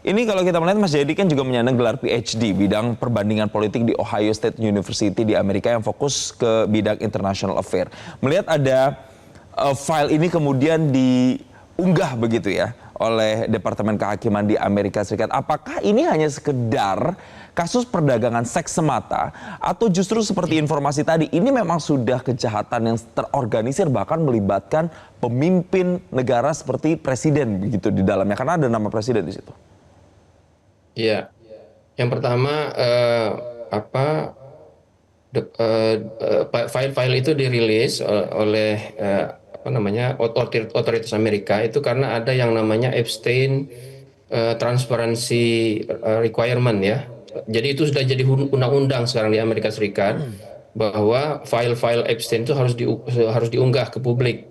Ini kalau kita melihat Mas Jayadi kan juga menyandang gelar PhD bidang perbandingan politik di Ohio State University di Amerika yang fokus ke bidang international affair. Melihat ada file ini kemudian diunggah begitu ya oleh Departemen Kehakiman di Amerika Serikat. Apakah ini hanya sekedar kasus perdagangan seks semata atau justru seperti informasi tadi ini memang sudah kejahatan yang terorganisir bahkan melibatkan pemimpin negara seperti presiden begitu di dalamnya karena ada nama presiden di situ. Iya, yang pertama apa file-file itu dirilis oleh apa namanya otoritas Amerika itu karena ada yang namanya Epstein Transparency Requirement ya. Jadi itu sudah jadi undang-undang sekarang di Amerika Serikat bahwa file-file Epstein itu harus diunggah ke publik.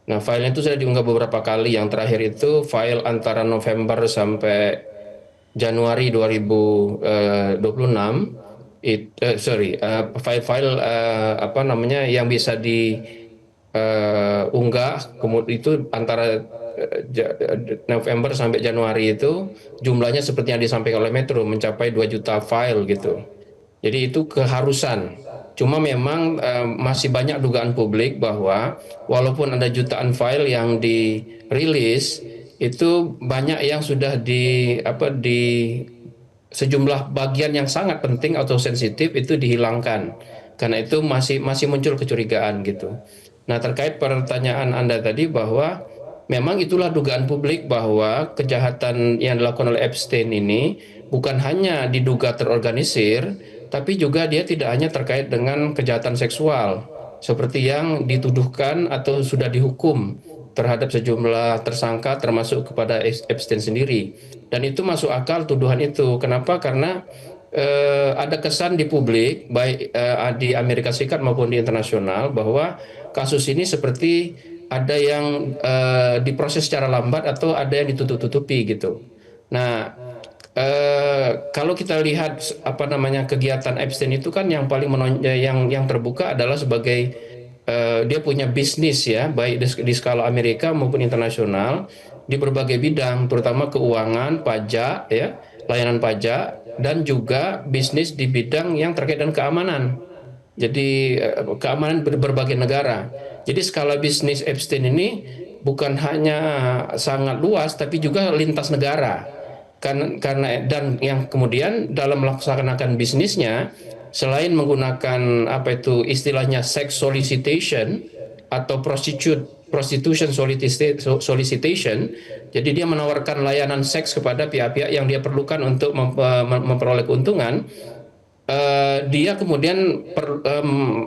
Nah, filenya itu sudah diunggah beberapa kali. Yang terakhir itu file antara November sampai Januari 2026 file-file apa namanya yang bisa diunggah kemudian itu antara November sampai Januari itu jumlahnya seperti yang disampaikan oleh Metro mencapai 2 juta file gitu. Jadi itu keharusan. Cuma memang masih banyak dugaan publik bahwa walaupun ada jutaan file yang dirilis, itu banyak yang sudah di sejumlah bagian yang sangat penting atau sensitif itu dihilangkan. Karena itu masih muncul kecurigaan gitu. Nah, terkait pertanyaan Anda tadi bahwa memang itulah dugaan publik bahwa kejahatan yang dilakukan oleh Epstein ini bukan hanya diduga terorganisir, tapi juga dia tidak hanya terkait dengan kejahatan seksual, seperti yang dituduhkan atau sudah dihukum terhadap sejumlah tersangka termasuk kepada Epstein sendiri. Dan itu masuk akal tuduhan itu. Kenapa? Karena ada kesan di publik, baik di Amerika Serikat maupun di internasional, bahwa kasus ini seperti ada yang diproses secara lambat atau ada yang ditutup-tutupi gitu. Nah, kalau kita lihat apa namanya kegiatan Epstein itu kan yang paling yang terbuka adalah sebagai dia punya bisnis ya, baik di skala Amerika maupun internasional di berbagai bidang, terutama keuangan, pajak ya, layanan pajak dan juga bisnis di bidang yang terkait dengan keamanan. Jadi keamanan berbagai negara. Jadi skala bisnis Epstein ini bukan hanya sangat luas tapi juga lintas negara. Karena dan yang kemudian dalam melaksanakan bisnisnya selain menggunakan apa itu istilahnya sex solicitation atau prostitution solicitation, jadi dia menawarkan layanan seks kepada pihak-pihak yang dia perlukan untuk memperoleh keuntungan. Dia kemudian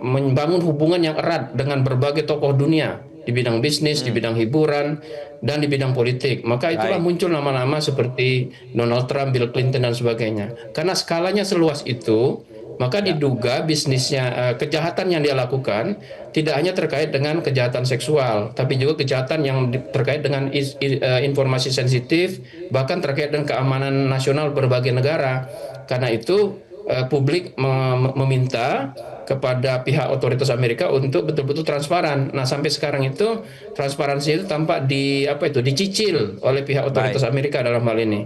membangun hubungan yang erat dengan berbagai tokoh dunia di bidang bisnis, di bidang hiburan, dan di bidang politik. Maka itulah Baik. muncul nama-nama seperti Donald Trump, Bill Clinton, dan sebagainya. Karena skalanya seluas itu, maka Ya. diduga bisnisnya, kejahatan yang dia lakukan tidak hanya terkait dengan kejahatan seksual, tapi juga kejahatan yang terkait dengan informasi sensitif, bahkan terkait dengan keamanan nasional berbagai negara. Karena itu publik meminta kepada pihak otoritas Amerika untuk betul-betul transparan. Nah, sampai sekarang itu transparansi itu tampak dicicil oleh pihak Baik. otoritas Amerika dalam hal ini.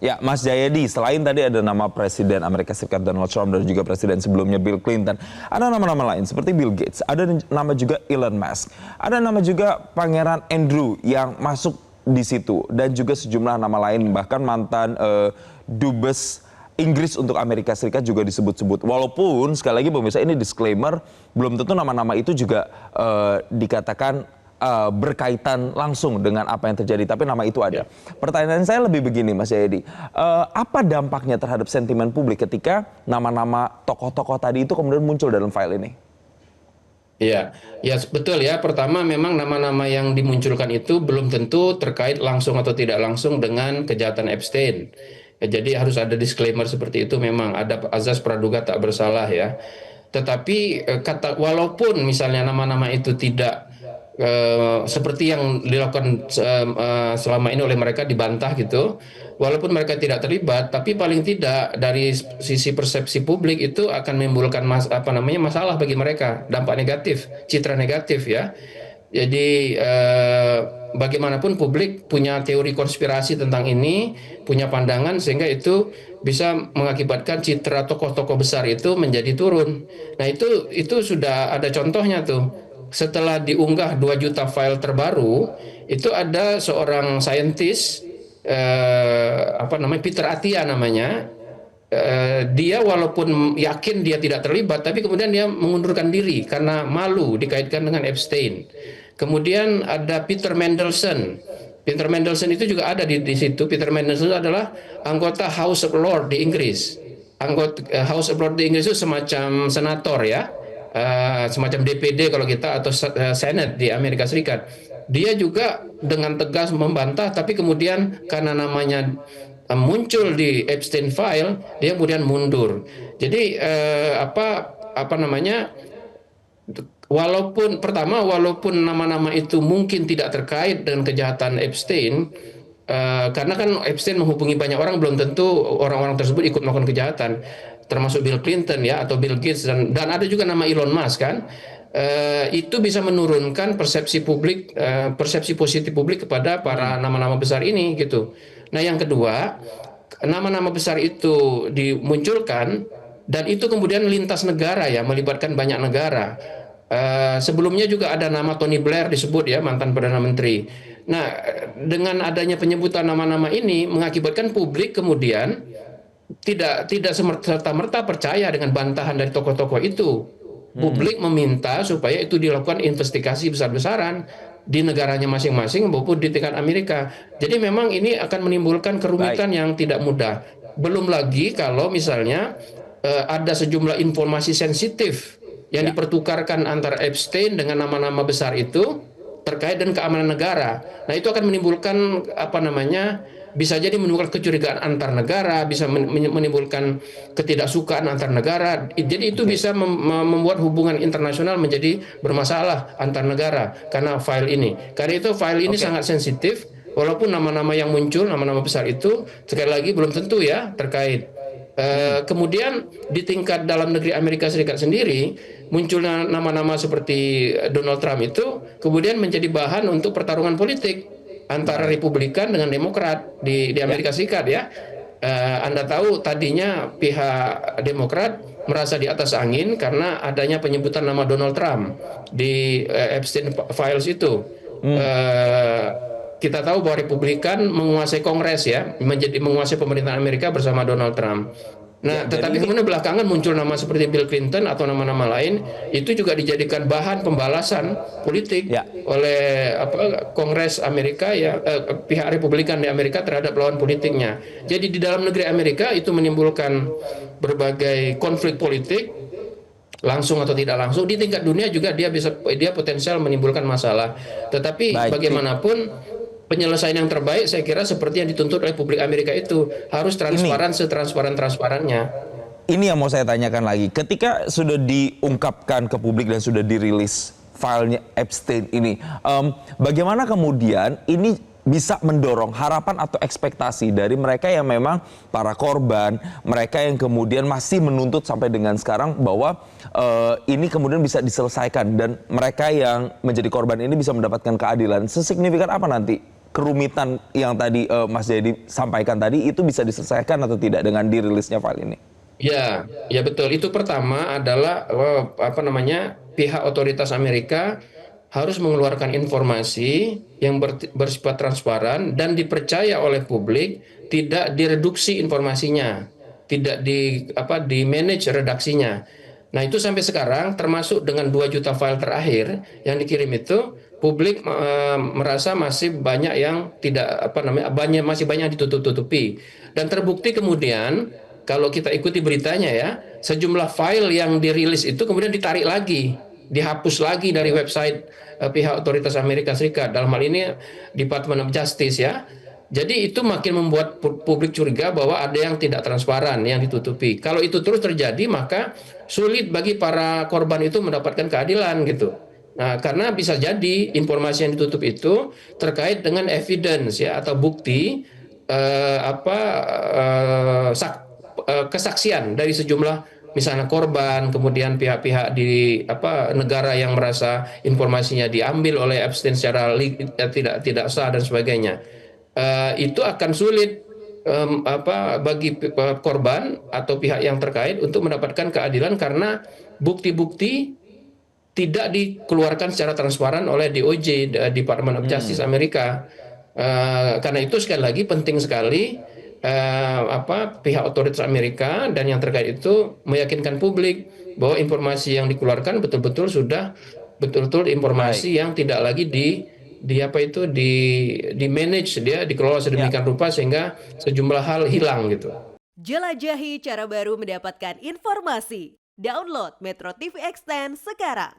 Ya, Mas Jayadi, selain tadi ada nama Presiden Amerika Serikat Donald Trump dan juga Presiden sebelumnya Bill Clinton, ada nama-nama lain seperti Bill Gates, ada nama juga Elon Musk, ada nama juga Pangeran Andrew yang masuk di situ dan juga sejumlah nama lain bahkan mantan dubes Inggris untuk Amerika Serikat juga disebut-sebut. Walaupun sekali lagi pemirsa ini disclaimer, belum tentu nama-nama itu juga dikatakan berkaitan langsung dengan apa yang terjadi, tapi nama itu ada. Pertanyaan saya lebih begini, Mas Jayadi, apa dampaknya terhadap sentimen publik ketika nama-nama tokoh-tokoh tadi itu kemudian muncul dalam file ini? Iya, ya betul ya. Pertama memang nama-nama yang dimunculkan itu belum tentu terkait langsung atau tidak langsung dengan kejahatan Epstein. Ya, jadi harus ada disclaimer seperti itu, memang ada azas praduga tak bersalah ya. Tetapi walaupun misalnya nama-nama itu tidak seperti yang dilakukan selama ini oleh mereka dibantah gitu, walaupun mereka tidak terlibat, tapi paling tidak dari sisi persepsi publik itu akan menimbulkan masalah bagi mereka, dampak negatif, citra negatif ya. Jadi bagaimanapun publik punya teori konspirasi tentang ini, punya pandangan sehingga itu bisa mengakibatkan citra tokoh-tokoh besar itu menjadi turun. Nah, itu sudah ada contohnya tuh. Setelah diunggah 2 juta file terbaru, itu ada seorang saintis apa namanya Peter Attia namanya. Dia walaupun yakin dia tidak terlibat, tapi kemudian dia mengundurkan diri karena malu dikaitkan dengan Epstein. Kemudian ada Peter Mandelson. Peter Mandelson itu juga ada di situ. Peter Mandelson adalah anggota House of Lords di Inggris. Anggota House of Lords di Inggris itu semacam senator ya, semacam DPD kalau kita atau Senate di Amerika Serikat. Dia juga dengan tegas membantah, tapi kemudian karena namanya muncul di Epstein file, dia kemudian mundur. Jadi apa namanya? Walaupun nama-nama itu mungkin tidak terkait dengan kejahatan Epstein, karena kan Epstein menghubungi banyak orang, belum tentu orang-orang tersebut ikut melakukan kejahatan, termasuk Bill Clinton ya atau Bill Gates dan ada juga nama Elon Musk kan. Itu bisa menurunkan persepsi publik, persepsi positif publik kepada para nama-nama besar ini gitu. Nah, yang kedua, nama-nama besar itu dimunculkan dan itu kemudian lintas negara ya, melibatkan banyak negara. Sebelumnya juga ada nama Tony Blair disebut ya, mantan Perdana Menteri. Nah, dengan adanya penyebutan nama-nama ini mengakibatkan publik kemudian tidak serta-merta percaya dengan bantahan dari tokoh-tokoh itu. Publik meminta supaya itu dilakukan investigasi besar-besaran di negaranya masing-masing maupun di tingkat Amerika. Jadi memang ini akan menimbulkan kerumitan yang tidak mudah. Belum lagi kalau misalnya ada sejumlah informasi sensitif yang dipertukarkan antara Epstein dengan nama-nama besar itu terkait dengan keamanan negara. Nah, itu akan menimbulkan apa namanya? Bisa jadi menimbulkan kecurigaan antar negara, bisa menimbulkan ketidaksukaan antar negara. Jadi itu bisa membuat hubungan internasional menjadi bermasalah antar negara karena file ini. Karena itu file ini sangat sensitif, walaupun nama-nama yang muncul, nama-nama besar itu sekali lagi belum tentu ya terkait. Kemudian di tingkat dalam negeri Amerika Serikat sendiri munculnya nama-nama seperti Donald Trump itu kemudian menjadi bahan untuk pertarungan politik antara Republikan dengan Demokrat di Amerika Serikat ya. Anda tahu tadinya pihak Demokrat merasa di atas angin karena adanya penyebutan nama Donald Trump di Epstein Files itu. Kita tahu bahwa Republikan menguasai Kongres ya, menguasai pemerintahan Amerika bersama Donald Trump. Nah, tetapi kemudian belakangan muncul nama seperti Bill Clinton atau nama-nama lain, itu juga dijadikan bahan pembalasan politik oleh Kongres Amerika ya, pihak Republikan di Amerika terhadap lawan politiknya. Jadi di dalam negeri Amerika itu menimbulkan berbagai konflik politik, langsung atau tidak langsung. Di tingkat dunia juga dia potensial menimbulkan masalah. Tetapi bagaimanapun penyelesaian yang terbaik saya kira seperti yang dituntut oleh publik Amerika itu harus transparan, setransparan-transparannya. Ini yang mau saya tanyakan lagi. Ketika sudah diungkapkan ke publik dan sudah dirilis filenya Epstein ini, bagaimana kemudian ini bisa mendorong harapan atau ekspektasi dari mereka yang memang para korban, mereka yang kemudian masih menuntut sampai dengan sekarang bahwa ini kemudian bisa diselesaikan dan mereka yang menjadi korban ini bisa mendapatkan keadilan. Sesignifikan apa nanti kerumitan yang tadi Mas Jayadi sampaikan tadi itu bisa diselesaikan atau tidak dengan dirilisnya file ini? Ya betul. Itu pertama adalah pihak otoritas Amerika harus mengeluarkan informasi yang bersifat transparan dan dipercaya oleh publik, tidak direduksi informasinya, tidak di manage redaksinya. Nah, itu sampai sekarang termasuk dengan 2 juta file terakhir yang dikirim itu publik merasa masih banyak yang masih banyak ditutup-tutupi. Dan terbukti kemudian kalau kita ikuti beritanya ya, sejumlah file yang dirilis itu kemudian ditarik lagi, dihapus lagi dari website pihak otoritas Amerika Serikat, dalam hal ini Department of Justice ya. Jadi itu makin membuat publik curiga bahwa ada yang tidak transparan, yang ditutupi. Kalau itu terus terjadi, maka sulit bagi para korban itu mendapatkan keadilan gitu. Nah, karena bisa jadi informasi yang ditutup itu terkait dengan evidence ya atau bukti kesaksian dari sejumlah misalnya korban, kemudian pihak-pihak di negara yang merasa informasinya diambil oleh Epstein secara tidak sah dan sebagainya, itu akan sulit bagi korban atau pihak yang terkait untuk mendapatkan keadilan karena bukti-bukti tidak dikeluarkan secara transparan oleh DOJ, Department of Justice Amerika. Karena itu sekali lagi penting sekali pihak otoritas Amerika dan yang terkait itu meyakinkan publik bahwa informasi yang dikeluarkan betul-betul sudah betul-betul Baik. informasi yang tidak lagi di manage, dia dikelola Ya. sedemikian rupa sehingga sejumlah hal hilang gitu. Jelajahi cara baru mendapatkan informasi. Download Metro TV Extend sekarang.